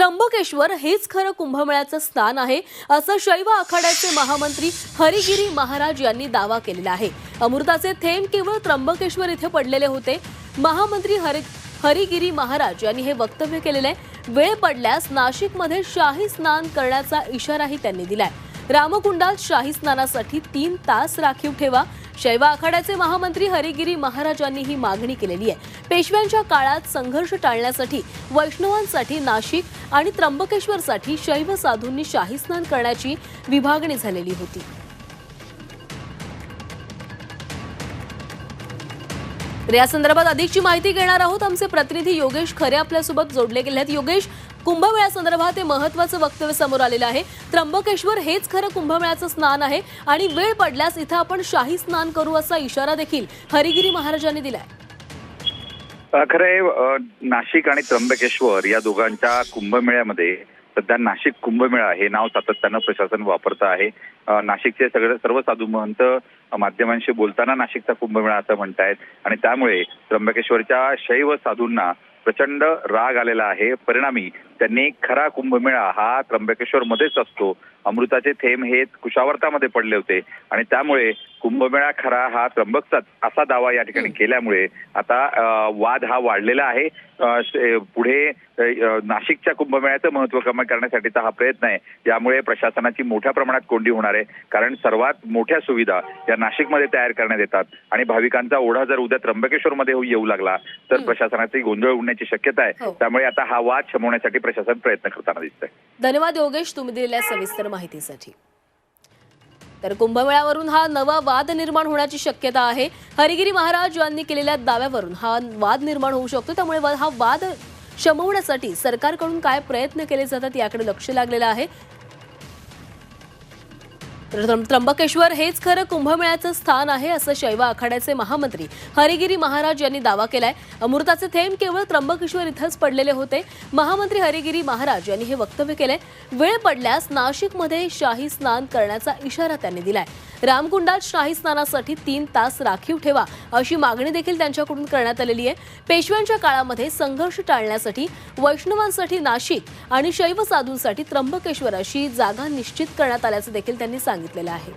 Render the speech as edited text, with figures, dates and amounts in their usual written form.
त्र्यंबकेश्वर हेच खरं कुंभमेळ्याचं स्थान आहे असं शैव आखाड्याचे महामंत्री हरिगिरी महाराज यांनी दावा केलेला आहे। अमृताचे थेंब केवळ त्र्यंबकेश्वर इथे पडलेले होते। महामंत्री हरिगिरी महाराज यांनी हे वक्तव्य केलेले आहे। वेळ पडल्यास नाशिकमध्ये शाही स्नान करण्याचा इशाराही त्यांनी दिलाय। रामकुंडात शाही स्नानासाठी 3 तास राखीव ठेवा। शैव आखाड्याचे महामंत्री हरिगिरी महाराजांनी ही मागणी केलेली आहे। पेशव्यांच्या काळात संघर्ष टाळण्यासाठी वैष्णवांसाठी नाशिक आणि त्र्यंबकेश्वरसाठी शैव साधूंनी शाही स्नान करण्याची विभागणी झालेली होती। या संदर्भात अधिकची माहिती घेणार आहोत। आमचे प्रतिनिधी योगेश खरे आपल्यासोबत जोडले गेले आहेत। योगेश, कुंभमेळ्या संदर्भात हे महत्त्वाचं वक्तव्य समोर आलेलं आहे। त्र्यंबकेश्वर हेच खरं कुंभमेळ्याचं स्नान आहे आणि वेळ पडल्यास इथं आपण शाही स्नान करू असा इशारा देखील हरिगिरी महाराजांनी दिलाय। खरे नाशिक आणि त्र्यंबकेश्वर या दोघांच्या कुंभमेळ्यामध्ये सध्या नाशिक कुंभमेळा हे नाव सातत्यानं प्रशासन वापरत आहे। नाशिकचे सर्व साधू महंत माध्यमांशी बोलताना नाशिकचा कुंभमेळा असं म्हणतायत आणि त्यामुळे त्र्यंबकेश्वरच्या शैव साधूंना प्रचंड राग आलेला आहे। परिणामी त्यांनी खरा कुंभमेळा हा त्र्यंबकेश्वर मध्येच असतो, अमृताचे थेंब हे कुशावर्तामध्ये पडले होते आणि त्यामुळे कुंभमेळा खरा हा त्र्यंबकचा असा दावा या ठिकाणी केल्यामुळे आता वाद हा वाढलेला आहे। पुढे नाशिकच्या कुंभमेळ्याचं महत्त्व कमी करण्यासाठीचा हा प्रयत्न आहे। यामुळे प्रशासनाची मोठ्या प्रमाणात कोंडी होणार आहे, कारण सर्वात मोठ्या सुविधा या नाशिकमध्ये तयार करण्यात येतात आणि भाविकांचा ओढा जर उद्या त्र्यंबकेश्वरमध्ये येऊ लागला तर प्रशासनाची गोंधळ उडण्याची शक्यता आहे। त्यामुळे आता हा वाद शमवण्यासाठी प्रशासन प्रयत्न करताना दिसतंय। धन्यवाद योगेश, तुम्ही दिलेल्या सविस्तर माहितीसाठी। तर कुंभमेळ्यावरून हा नवा वाद निर्माण होण्याची शक्यता आहे। हरिगिरी महाराज यांनी केलेल्या दाव्यावरून हा वाद निर्माण होऊ शकतो। त्यामुळे हा वाद शमवण्यासाठी सरकारकडून काय प्रयत्न केले जातात याकडे लक्ष लागलेलं आहे। त्र्यंबकेश्वर हेच खरं कुंभमेळ्याचं स्थान आहे असं शैव आखाड्याचे महामंत्री हरिगिरी महाराज यांनी दावा केलाय। अमृताचे थेंब केवळ त्र्यंबकेश्वर इथंच पडलेले होते। महामंत्री हरिगिरी महाराज यांनी हे वक्तव्य केलंय। वेळ पडल्यास नाशिकमध्ये शाही स्नान करण्याचा इशारा त्यांनी दिलाय। रामकुंडात शाही स्नानासाठी 3 तास राखीव ठेवा अशी मागणी देखील त्यांच्याकडून करण्यात आलेली आहे। पेशव्यांच्या काळामध्ये संघर्ष टाळण्यासाठी वैष्णवांसाठी नाशिक आणि शैव साधूंसाठी त्र्यंबकेश्वर अशी जागा निश्चित करण्यात आल्याचं देखील त्यांनी सांगितलेलं आहे।